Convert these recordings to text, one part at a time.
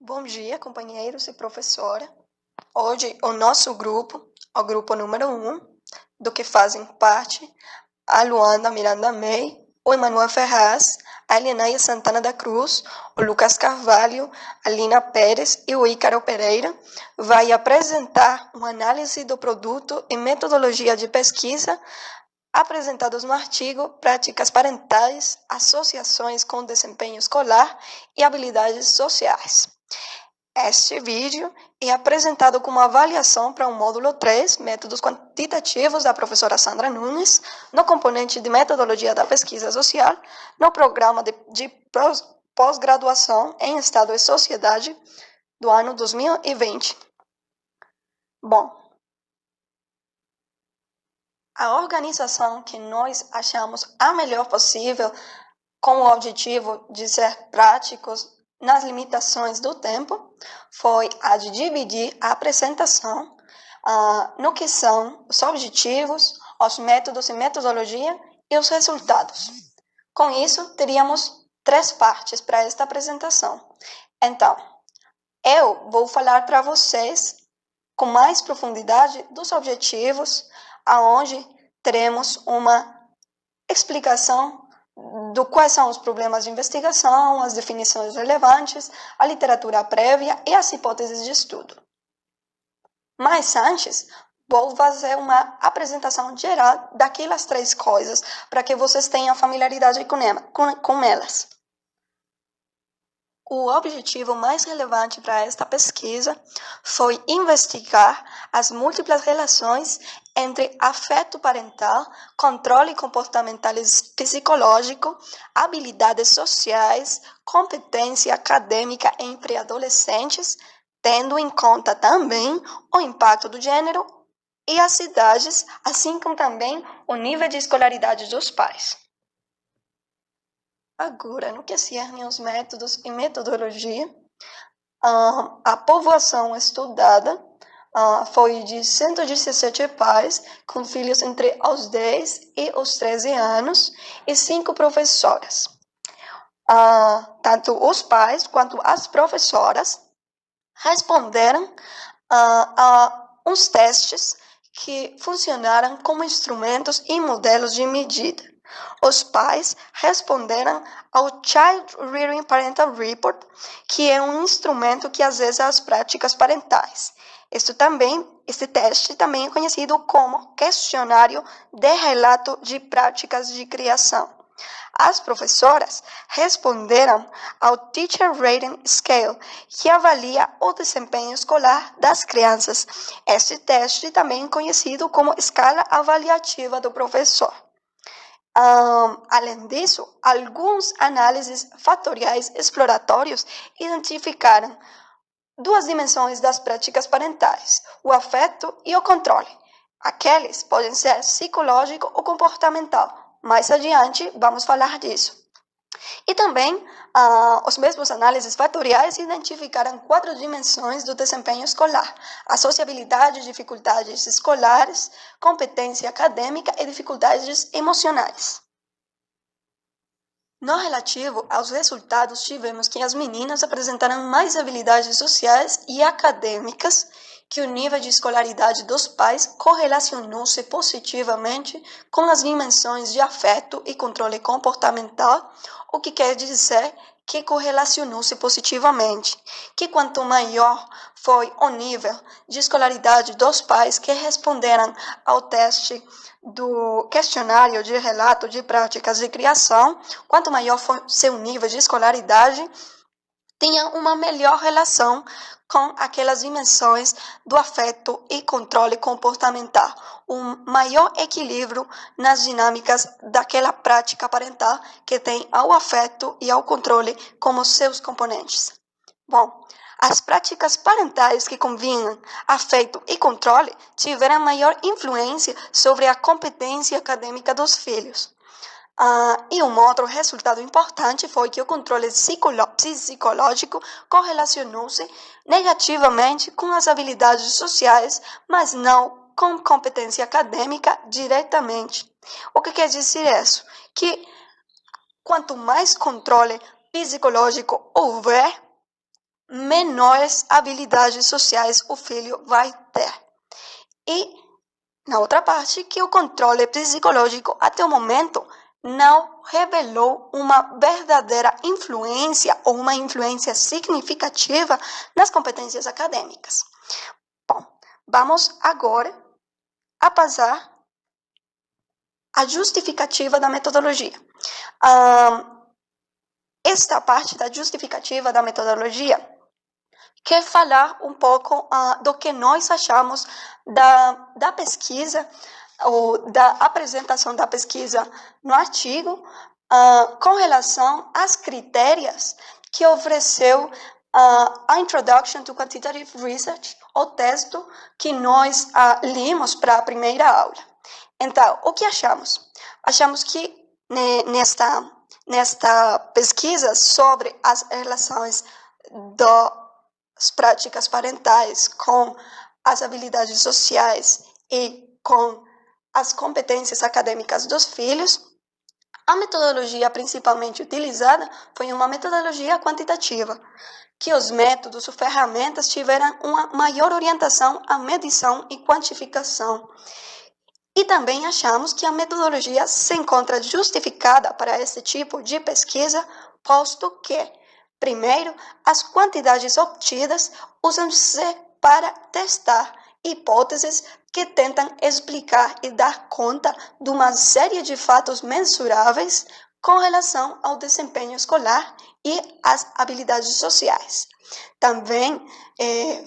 Bom dia, companheiros e professora. Hoje, o nosso grupo, o grupo número 1, do que fazem parte a Luanda Miranda May, o Emanuel Ferraz, a Elenaia Santana da Cruz, o Lucas Carvalho, a Lina Pérez e o Ícaro Pereira, vai apresentar uma análise do produto e metodologia de pesquisa apresentados no artigo Práticas Parentais, Associações com Desempenho Escolar e Habilidades Sociais. Este vídeo é apresentado como avaliação para o módulo 3, Métodos Quantitativos, da professora Sandra Nunes, no componente de Metodologia da Pesquisa Social, no programa de pós-graduação em Estado e Sociedade do ano 2020. Bom, a organização que nós achamos a melhor possível, com o objetivo de ser práticos nas limitações do tempo, foi a de dividir a apresentação no que são os objetivos, os métodos e metodologia e os resultados. Com isso, teríamos 3 partes para esta apresentação. Então, eu vou falar para vocês com mais profundidade dos objetivos, aonde teremos uma explicação do quais são os problemas de investigação, as definições relevantes, a literatura prévia e as hipóteses de estudo. Mas antes, vou fazer uma apresentação geral daquelas 3 coisas, para que vocês tenham familiaridade com elas. O objetivo mais relevante para esta pesquisa foi investigar as múltiplas relações entre afeto parental, controle comportamental e psicológico, habilidades sociais, competência acadêmica em pré-adolescentes, tendo em conta também o impacto do gênero e as idades, assim como também o nível de escolaridade dos pais. Agora, no que cerne aos métodos e metodologia, a povoação estudada foi de 117 pais com filhos entre os 10 e os 13 anos e 5 professoras. Tanto os pais quanto as professoras responderam a uns testes que funcionaram como instrumentos e modelos de medida. Os pais responderam ao Child Rearing Parental Report, que é um instrumento que acessa as práticas parentais. Este teste também é conhecido como questionário de relato de práticas de criação. As professoras responderam ao Teacher Rating Scale, que avalia o desempenho escolar das crianças. Este teste também é conhecido como escala avaliativa do professor. Além disso, alguns análises fatoriais exploratórios identificaram 2 dimensões das práticas parentais, o afeto e o controle. Aqueles podem ser psicológico ou comportamental. Mais adiante, vamos falar disso. E também, os mesmos análises fatoriais identificaram 4 dimensões do desempenho escolar: a sociabilidade, dificuldades escolares, competência acadêmica e dificuldades emocionais. No relativo aos resultados, tivemos que as meninas apresentaram mais habilidades sociais e acadêmicas, que o nível de escolaridade dos pais correlacionou-se positivamente com as dimensões de afeto e controle comportamental, o que quer dizer que correlacionou-se positivamente, que quanto maior foi o nível de escolaridade dos pais que responderam ao teste do questionário de relato de práticas de criação, quanto maior foi seu nível de escolaridade, tinha uma melhor relação com aquelas dimensões do afeto e controle comportamental, um maior equilíbrio nas dinâmicas daquela prática parental que tem ao afeto e ao controle como seus componentes. Bom, as práticas parentais que combinam afeto e controle tiveram maior influência sobre a competência acadêmica dos filhos. E um outro resultado importante foi que o controle psicológico correlacionou-se negativamente com as habilidades sociais, mas não com competência acadêmica diretamente. O que quer dizer isso? Que quanto mais controle psicológico houver, menores habilidades sociais o filho vai ter. E, na outra parte, que o controle psicológico, até o momento, não revelou uma verdadeira influência ou uma influência significativa nas competências acadêmicas. Bom, vamos agora a passar a justificativa da metodologia. Esta parte da justificativa da metodologia quer falar um pouco do que nós achamos da pesquisa, ou da apresentação da pesquisa no artigo, com relação às critérios que ofereceu a Introduction to Quantitative Research, o texto que nós limos para a primeira aula. Então, o que achamos? Achamos que nesta pesquisa sobre as relações das práticas parentais com as habilidades sociais e com as competências acadêmicas dos filhos, a metodologia principalmente utilizada foi uma metodologia quantitativa, que os métodos ou ferramentas tiveram uma maior orientação à medição e quantificação. E também achamos que a metodologia se encontra justificada para esse tipo de pesquisa, posto que, primeiro, as quantidades obtidas usam-se para testar hipóteses que tentam explicar e dar conta de uma série de fatos mensuráveis com relação ao desempenho escolar e às habilidades sociais. Também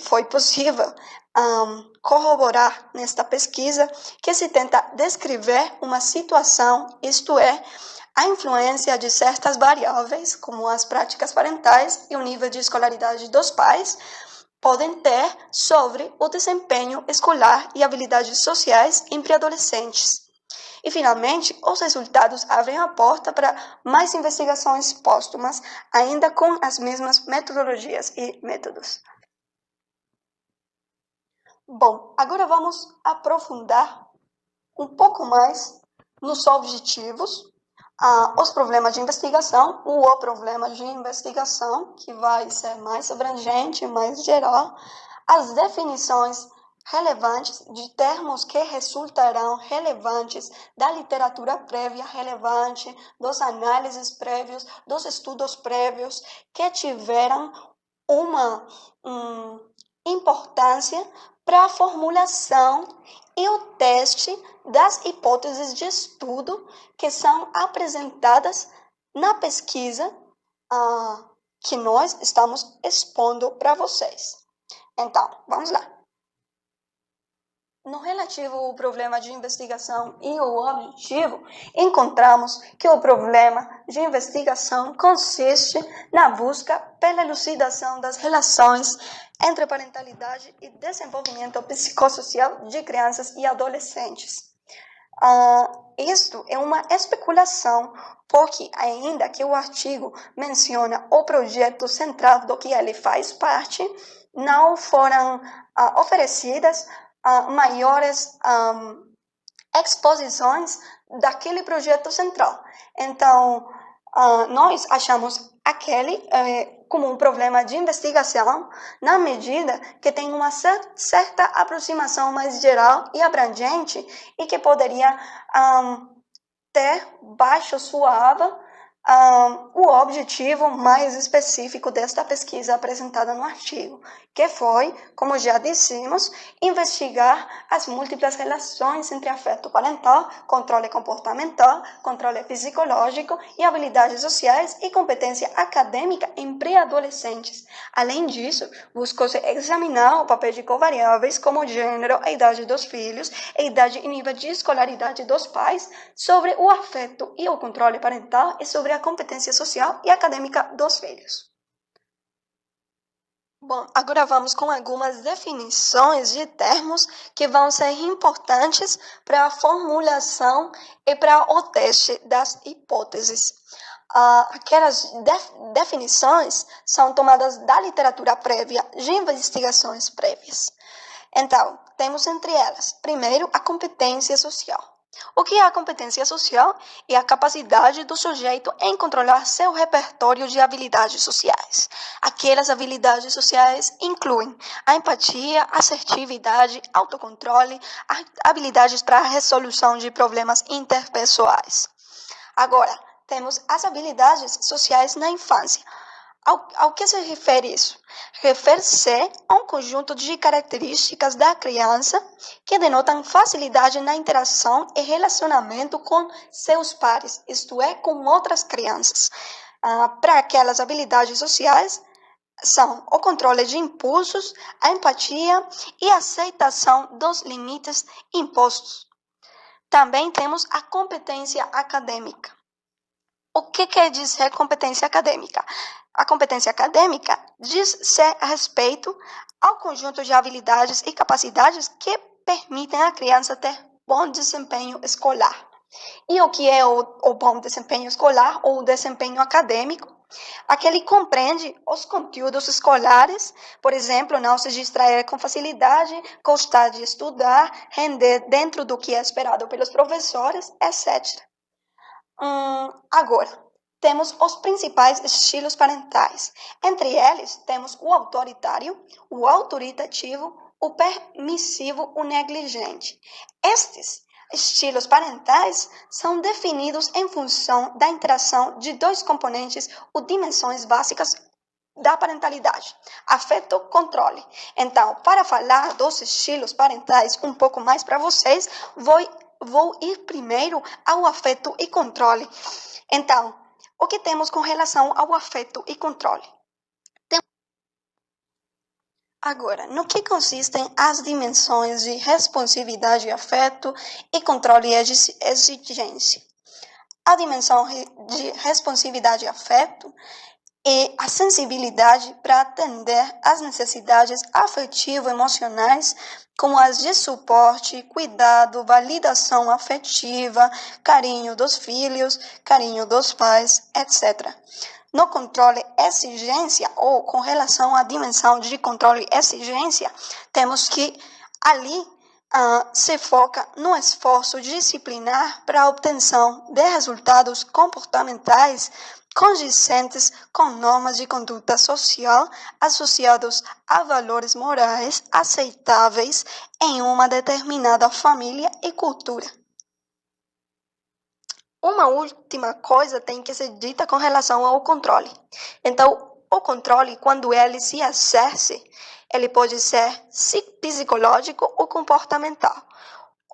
foi possível corroborar nesta pesquisa que se tenta descrever uma situação, isto é, a influência de certas variáveis, como as práticas parentais e o nível de escolaridade dos pais, podem ter sobre o desempenho escolar e habilidades sociais em pré-adolescentes. E, finalmente, os resultados abrem a porta para mais investigações póstumas, ainda com as mesmas metodologias e métodos. Bom, agora vamos aprofundar um pouco mais nos objetivos, os problemas de investigação, o problema de investigação, que vai ser mais abrangente, mais geral, as definições relevantes de termos que resultarão relevantes da literatura prévia relevante, dos análises prévios, dos estudos prévios que tiveram uma importância para a formulação e o teste das hipóteses de estudo que são apresentadas na pesquisa que nós estamos expondo para vocês. Então, vamos lá. No relativo ao problema de investigação e o objetivo, encontramos que o problema de investigação consiste na busca pela elucidação das relações entre parentalidade e desenvolvimento psicossocial de crianças e adolescentes. Isto é uma especulação, porque ainda que o artigo menciona o projeto central do que ele faz parte, não foram oferecidas maiores exposições daquele projeto central. Então, nós achamos aquele como um problema de investigação, na medida que tem uma certa aproximação mais geral e abrangente e que poderia ter baixo suave o objetivo mais específico desta pesquisa apresentada no artigo, que foi, como já dissemos, investigar as múltiplas relações entre afeto parental, controle comportamental, controle psicológico e habilidades sociais e competência acadêmica em pré-adolescentes. Além disso, buscou-se examinar o papel de covariáveis como o gênero, a idade dos filhos, a idade e nível de escolaridade dos pais, sobre o afeto e o controle parental e sobre a competência social e acadêmica dos filhos. Bom, agora vamos com algumas definições de termos que vão ser importantes para a formulação e para o teste das hipóteses. Aquelas definições são tomadas da literatura prévia de investigações prévias. Então, temos entre elas, primeiro, a competência social. O que é a competência social? É a capacidade do sujeito em controlar seu repertório de habilidades sociais. Aquelas habilidades sociais incluem a empatia, assertividade, autocontrole, habilidades para a resolução de problemas interpessoais. Agora, temos as habilidades sociais na infância. Ao que se refere isso? Refere-se a um conjunto de características da criança que denotam facilidade na interação e relacionamento com seus pares, isto é, com outras crianças. Para aquelas habilidades sociais, são o controle de impulsos, a empatia e a aceitação dos limites impostos. Também temos a competência acadêmica. O que quer dizer competência acadêmica? A competência acadêmica diz-se a respeito ao conjunto de habilidades e capacidades que permitem à criança ter bom desempenho escolar. E o que é o bom desempenho escolar ou o desempenho acadêmico? Aquele compreende os conteúdos escolares, por exemplo, não se distrair com facilidade, gostar de estudar, render dentro do que é esperado pelos professores, etc. Agora, temos os principais estilos parentais. Entre eles, temos o autoritário, o autoritativo, o permissivo, o negligente. Estes estilos parentais são definidos em função da interação de dois componentes ou dimensões básicas da parentalidade: afeto, controle. Então, para falar dos estilos parentais um pouco mais para vocês, vou ir primeiro ao afeto e controle. Então, o que temos com relação ao afeto e controle? Agora, no que consistem as dimensões de responsividade, afeto e controle e exigência? A dimensão de responsividade e afeto é a sensibilidade para atender às necessidades afetivo-emocionais, como as de suporte, cuidado, validação afetiva, carinho dos filhos, carinho dos pais, etc. No controle exigência, ou com relação à dimensão de controle exigência, temos que ali se foca no esforço disciplinar para a obtenção de resultados comportamentais condizentes com normas de conduta social associados a valores morais aceitáveis em uma determinada família e cultura. Uma última coisa tem que ser dita com relação ao controle. Então, o controle, quando ele se exerce, ele pode ser psicológico ou comportamental.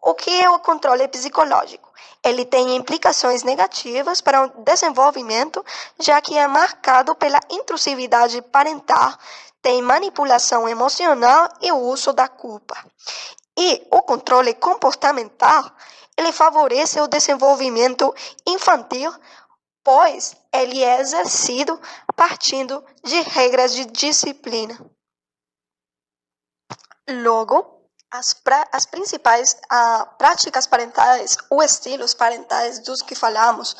O que é o controle psicológico? Ele tem implicações negativas para o desenvolvimento, já que é marcado pela intrusividade parental, tem manipulação emocional e o uso da culpa. E o controle comportamental, ele favorece o desenvolvimento infantil, pois ele é exercido partindo de regras de disciplina. Logo, as principais práticas parentais, ou estilos parentais dos que falamos,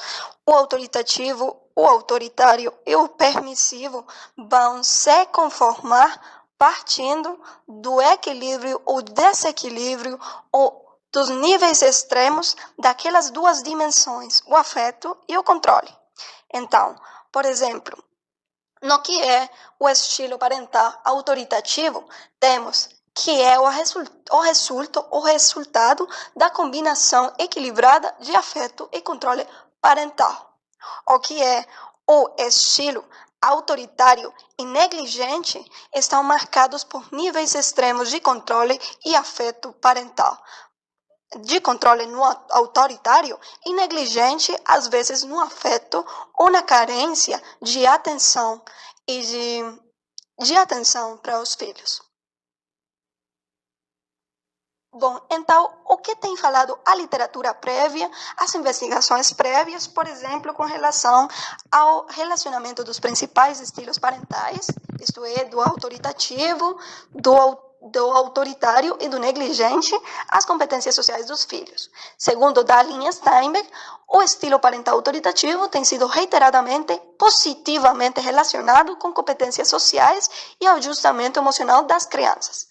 o autoritativo, o autoritário e o permissivo, vão se conformar partindo do equilíbrio ou desequilíbrio ou dos níveis extremos daquelas duas dimensões, o afeto e o controle. Então, por exemplo, no que é o estilo parental autoritativo, temos que é o resultado da combinação equilibrada de afeto e controle parental. O que é o estilo autoritário e negligente estão marcados por níveis extremos de controle e afeto parental. De controle no autoritário e negligente, às vezes no afeto ou na carência de atenção e de atenção para os filhos. Bom, então, o que tem falado a literatura prévia, as investigações prévias, por exemplo, com relação ao relacionamento dos principais estilos parentais, isto é, do autoritativo, do autoritário e do negligente, as competências sociais dos filhos. Segundo Darling Steinberg, o estilo parental autoritativo tem sido reiteradamente positivamente relacionado com competências sociais e ajustamento emocional das crianças.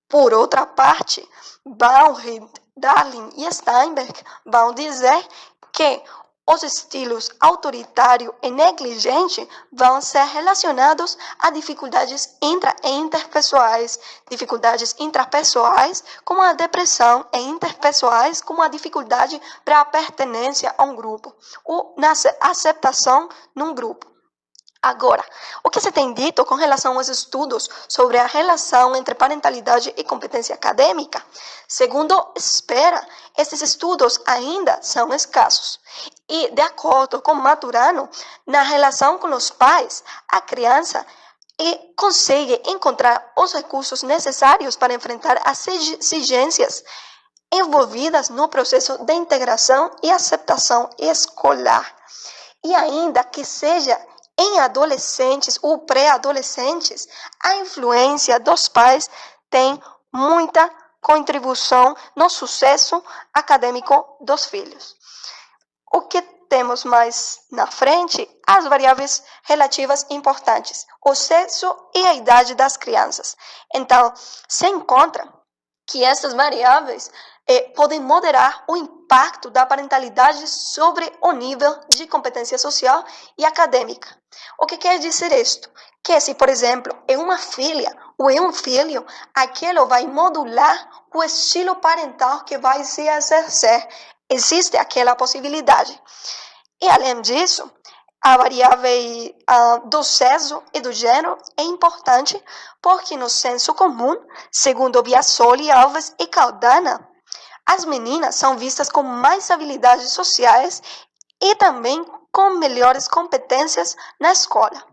Por outra parte, Bauer Darling e Steinberg vão dizer que os estilos autoritário e negligente vão ser relacionados a dificuldades interpessoais, dificuldades intrapessoais, como a depressão, e interpessoais, como a dificuldade para a pertenência a um grupo, ou na aceitação num grupo. Agora, o que se tem dito com relação aos estudos sobre a relação entre parentalidade e competência acadêmica? Segundo Spera, esses estudos ainda são escassos. E, de acordo com Maturano, na relação com os pais, a criança consegue encontrar os recursos necessários para enfrentar as exigências envolvidas no processo de integração e aceitação escolar. E ainda que seja em adolescentes ou pré-adolescentes, a influência dos pais tem muita contribuição no sucesso acadêmico dos filhos. O que temos mais na frente? As variáveis relativas importantes, o sexo e a idade das crianças. Então, se encontra que essas variáveis podem moderar o impacto da parentalidade sobre o nível de competência social e acadêmica. O que quer dizer isto? Que se, por exemplo, é uma filha ou é um filho, aquilo vai modular o estilo parental que vai se exercer. Existe aquela possibilidade. E, além disso, a variável do sexo e do gênero é importante porque no senso comum, segundo Biasoli, Alves e Caldana, as meninas são vistas com mais habilidades sociais e também com melhores competências na escola.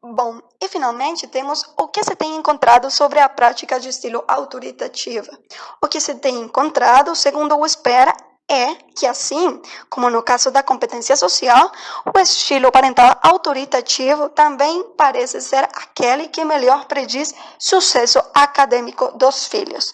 Bom, e finalmente temos o que se tem encontrado sobre a prática de estilo autoritativa. O que se tem encontrado, segundo o Spera, é que, assim como no caso da competência social, o estilo parental autoritativo também parece ser aquele que melhor prediz sucesso acadêmico dos filhos.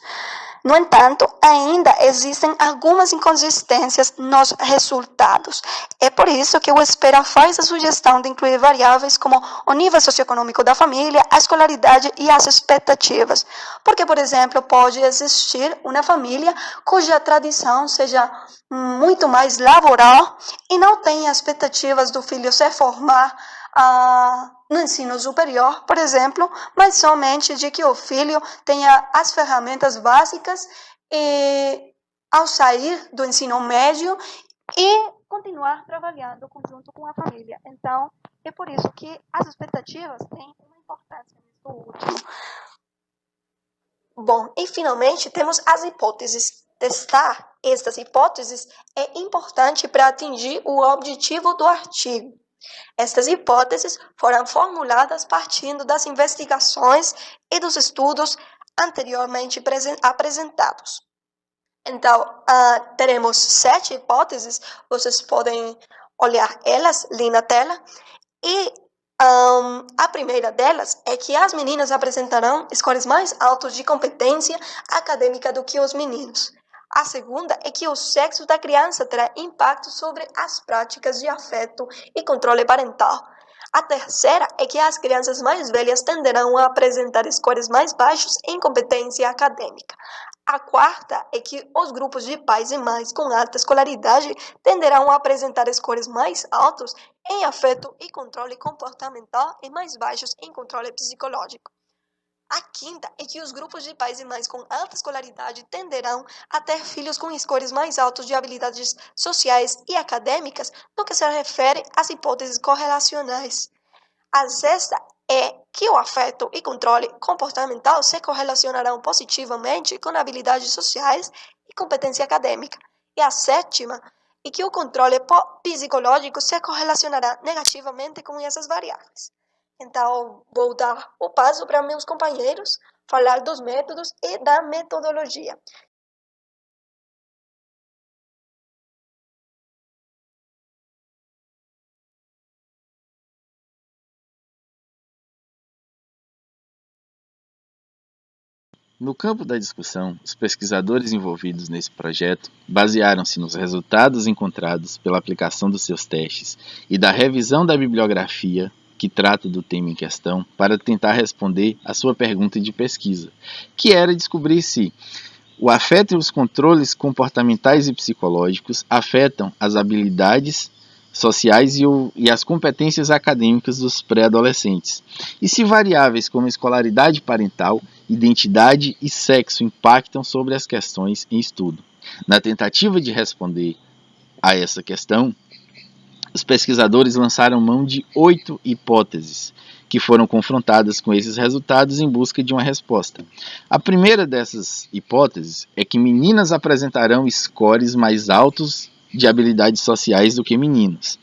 No entanto, ainda existem algumas inconsistências nos resultados. É por isso que o Spera faz a sugestão de incluir variáveis como o nível socioeconômico da família, a escolaridade e as expectativas. Porque, por exemplo, pode existir uma família cuja tradição seja muito mais laboral e não tenha expectativas do filho se formar no ensino superior, por exemplo, mas somente de que o filho tenha as ferramentas básicas ao sair do ensino médio e continuar trabalhando junto com a família. Então, é por isso que as expectativas têm uma importância nisso último. Bom, e finalmente temos as hipóteses. Testar estas hipóteses é importante para atingir o objetivo do artigo. Estas hipóteses foram formuladas partindo das investigações e dos estudos anteriormente apresentados. Então, teremos 7 hipóteses, vocês podem olhar elas ali na tela, e a primeira delas é que as meninas apresentarão scores mais altos de competência acadêmica do que os meninos. A segunda é que o sexo da criança terá impacto sobre as práticas de afeto e controle parental. A terceira é que as crianças mais velhas tenderão a apresentar scores mais baixos em competência acadêmica. A quarta é que os grupos de pais e mães com alta escolaridade tenderão a apresentar scores mais altos em afeto e controle comportamental e mais baixos em controle psicológico. A quinta é que os grupos de pais e mães com alta escolaridade tenderão a ter filhos com scores mais altos de habilidades sociais e acadêmicas no que se refere às hipóteses correlacionais. A sexta é que o afeto e controle comportamental se correlacionarão positivamente com habilidades sociais e competência acadêmica. E a sétima é que o controle psicológico se correlacionará negativamente com essas variáveis. Então, vou dar o passo para meus companheiros falar dos métodos e da metodologia. No campo da discussão, os pesquisadores envolvidos nesse projeto basearam-se nos resultados encontrados pela aplicação dos seus testes e da revisão da bibliografia que trata do tema em questão para tentar responder à sua pergunta de pesquisa, que era descobrir se O afeto e os controles comportamentais e psicológicos afetam as habilidades sociais e as competências acadêmicas dos pré-adolescentes. E se variáveis como escolaridade parental, identidade e sexo impactam sobre as questões em estudo. Na tentativa de responder a essa questão, os pesquisadores lançaram mão de 8 hipóteses, que foram confrontadas com esses resultados em busca de uma resposta. A primeira dessas hipóteses é que meninas apresentarão scores mais altos de habilidades sociais do que meninos.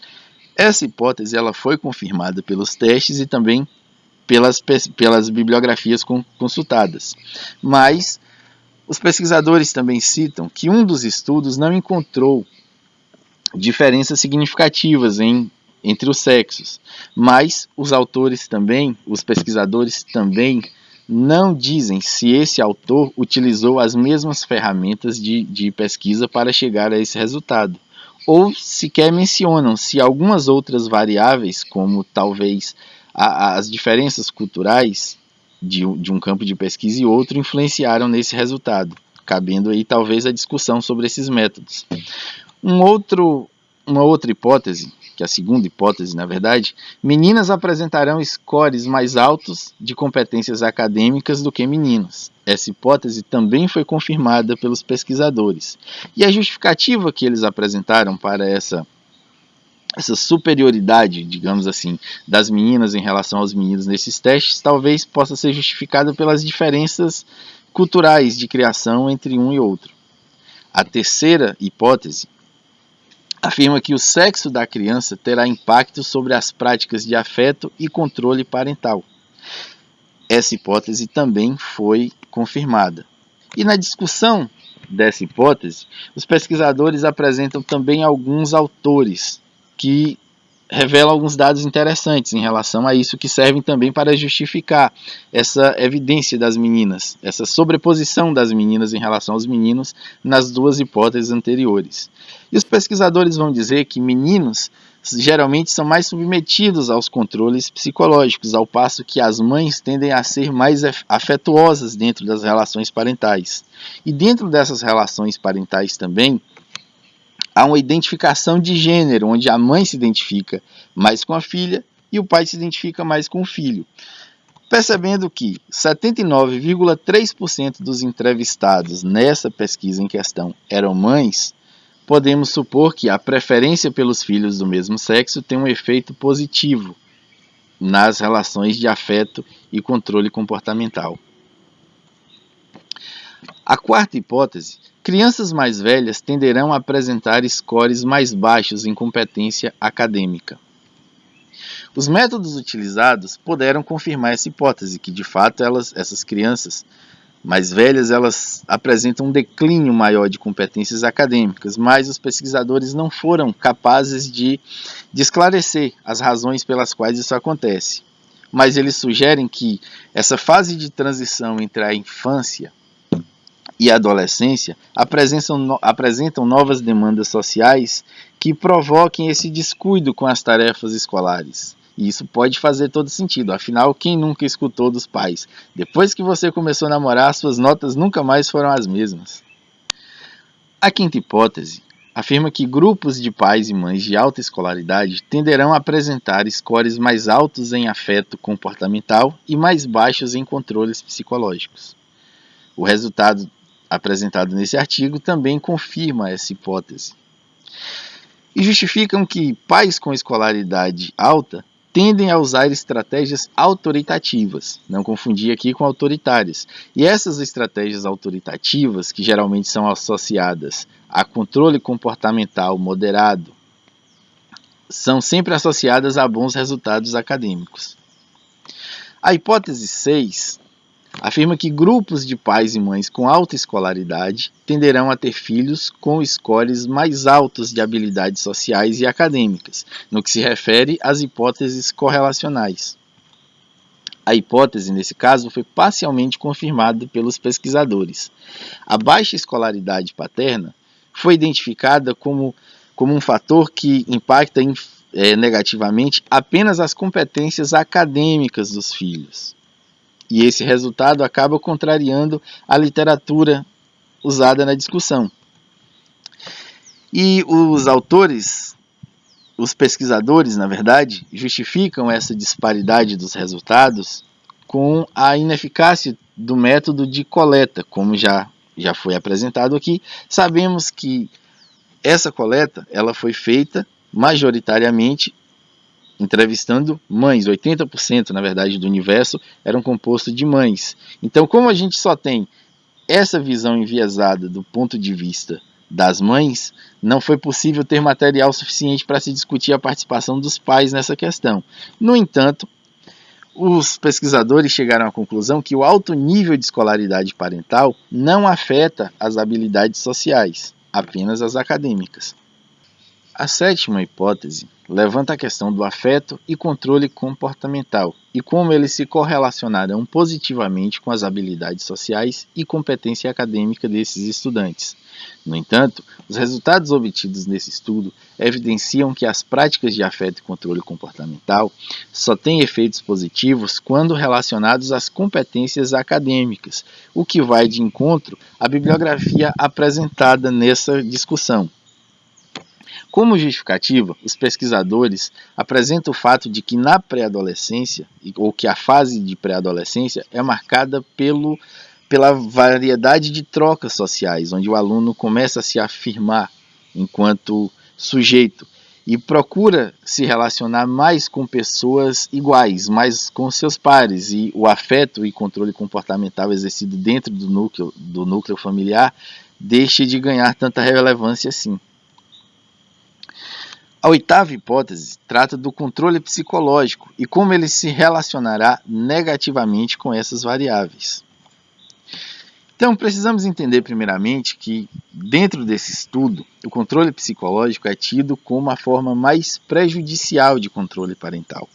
Essa hipótese ela foi confirmada pelos testes e também pelas bibliografias consultadas. Mas os pesquisadores também citam que um dos estudos não encontrou diferenças significativas entre os sexos, mas os pesquisadores também não dizem se esse autor utilizou as mesmas ferramentas de pesquisa para chegar a esse resultado, ou sequer mencionam se algumas outras variáveis, como talvez as diferenças culturais de um campo de pesquisa e outro, influenciaram nesse resultado, cabendo aí talvez a discussão sobre esses métodos. Uma outra hipótese, que é a segunda hipótese, na verdade, meninas apresentarão scores mais altos de competências acadêmicas do que meninos. Essa hipótese também foi confirmada pelos pesquisadores. E a justificativa que eles apresentaram para essa superioridade, digamos assim, das meninas em relação aos meninos nesses testes, talvez possa ser justificada pelas diferenças culturais de criação entre um e outro. A terceira hipótese afirma que o sexo da criança terá impacto sobre as práticas de afeto e controle parental. Essa hipótese também foi confirmada. E na discussão dessa hipótese, os pesquisadores apresentam também alguns autores que revelam alguns dados interessantes em relação a isso, que servem também para justificar essa evidência das meninas, essa sobreposição das meninas em relação aos meninos nas duas hipóteses anteriores. E os pesquisadores vão dizer que meninos geralmente são mais submetidos aos controles psicológicos, ao passo que as mães tendem a ser mais afetuosas dentro das relações parentais. E dentro dessas relações parentais também, há uma identificação de gênero, onde a mãe se identifica mais com a filha e o pai se identifica mais com o filho. Percebendo que 79,3% dos entrevistados nessa pesquisa em questão eram mães, podemos supor que a preferência pelos filhos do mesmo sexo tem um efeito positivo nas relações de afeto e controle comportamental. A quarta hipótese: crianças mais velhas tenderão a apresentar scores mais baixos em competência acadêmica. Os métodos utilizados puderam confirmar essa hipótese, que de fato essas crianças mais velhas elas apresentam um declínio maior de competências acadêmicas, mas os pesquisadores não foram capazes de esclarecer as razões pelas quais isso acontece. Mas eles sugerem que essa fase de transição entre a infância e a adolescência apresentam novas demandas sociais que provoquem esse descuido com as tarefas escolares. E isso pode fazer todo sentido, afinal, quem nunca escutou dos pais? Depois que você começou a namorar, suas notas nunca mais foram as mesmas. A quinta hipótese afirma que grupos de pais e mães de alta escolaridade tenderão a apresentar scores mais altos em afeto comportamental e mais baixos em controles psicológicos. O resultado apresentado nesse artigo também confirma essa hipótese. E justificam que pais com escolaridade alta tendem a usar estratégias autoritativas, não confundir aqui com autoritárias. E essas estratégias autoritativas, que geralmente são associadas a controle comportamental moderado, são sempre associadas a bons resultados acadêmicos. A hipótese 6 afirma que grupos de pais e mães com alta escolaridade tenderão a ter filhos com scores mais altos de habilidades sociais e acadêmicas, no que se refere às hipóteses correlacionais. A hipótese, nesse caso, foi parcialmente confirmada pelos pesquisadores. A baixa escolaridade paterna foi identificada como um fator que impacta negativamente apenas as competências acadêmicas dos filhos. E esse resultado acaba contrariando a literatura usada na discussão. E os pesquisadores, na verdade, justificam essa disparidade dos resultados com a ineficácia do método de coleta, como já foi apresentado aqui. Sabemos que essa coleta ela foi feita majoritariamente entrevistando mães. 80%, na verdade, do universo eram composto de mães. Então, como a gente só tem essa visão enviesada do ponto de vista das mães, não foi possível ter material suficiente para se discutir a participação dos pais nessa questão. No entanto, os pesquisadores chegaram à conclusão que o alto nível de escolaridade parental não afeta as habilidades sociais, apenas as acadêmicas. A sétima hipótese levanta a questão do afeto e controle comportamental e como eles se correlacionarão positivamente com as habilidades sociais e competência acadêmica desses estudantes. No entanto, os resultados obtidos nesse estudo evidenciam que as práticas de afeto e controle comportamental só têm efeitos positivos quando relacionados às competências acadêmicas, o que vai de encontro à bibliografia apresentada nessa discussão. Como justificativa, os pesquisadores apresentam o fato de que na pré-adolescência, ou que a fase de pré-adolescência é marcada pela variedade de trocas sociais, onde o aluno começa a se afirmar enquanto sujeito e procura se relacionar mais com pessoas iguais, mais com seus pares, e o afeto e controle comportamental exercido dentro do núcleo familiar deixa de ganhar tanta relevância assim. A oitava hipótese trata do controle psicológico e como ele se relacionará negativamente com essas variáveis. Então, precisamos entender primeiramente que, dentro desse estudo, o controle psicológico é tido como a forma mais prejudicial de controle parental.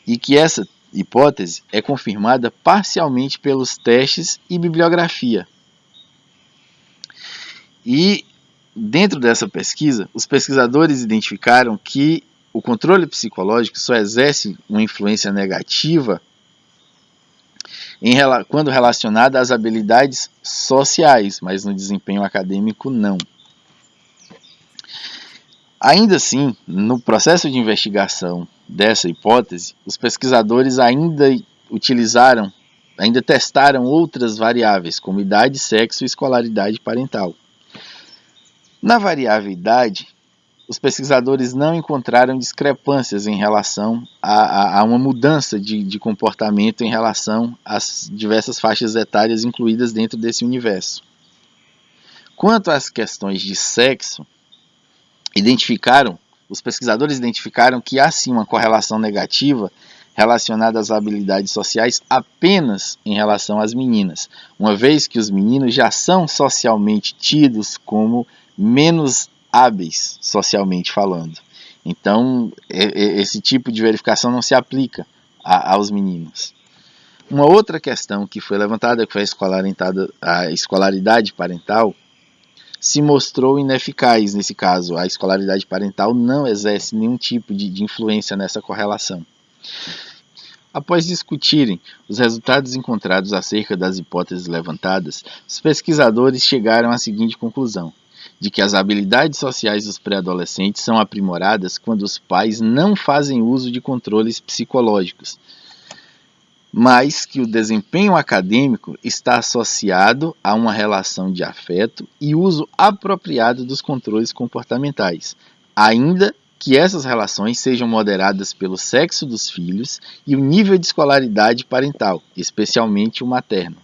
E que essa hipótese é confirmada parcialmente pelos testes e bibliografia. E dentro dessa pesquisa, os pesquisadores identificaram que o controle psicológico só exerce uma influência negativa quando relacionada às habilidades sociais, mas no desempenho acadêmico não. Ainda assim, no processo de investigação dessa hipótese, os pesquisadores ainda testaram outras variáveis, como idade, sexo e escolaridade parental. Na variável idade, os pesquisadores não encontraram discrepâncias em relação a uma mudança de comportamento em relação às diversas faixas etárias incluídas dentro desse universo. Quanto às questões de sexo, os pesquisadores identificaram que há sim uma correlação negativa relacionada às habilidades sociais apenas em relação às meninas, uma vez que os meninos já são socialmente tidos como menos hábeis socialmente falando. Então, esse tipo de verificação não se aplica aos meninos. Uma outra questão que foi levantada, que foi a escolaridade parental, se mostrou ineficaz nesse caso. A escolaridade parental não exerce nenhum tipo de influência nessa correlação. Após discutirem os resultados encontrados acerca das hipóteses levantadas, os pesquisadores chegaram à seguinte conclusão: de que as habilidades sociais dos pré-adolescentes são aprimoradas quando os pais não fazem uso de controles psicológicos, mas que o desempenho acadêmico está associado a uma relação de afeto e uso apropriado dos controles comportamentais, ainda que essas relações sejam moderadas pelo sexo dos filhos e o nível de escolaridade parental, especialmente o materno.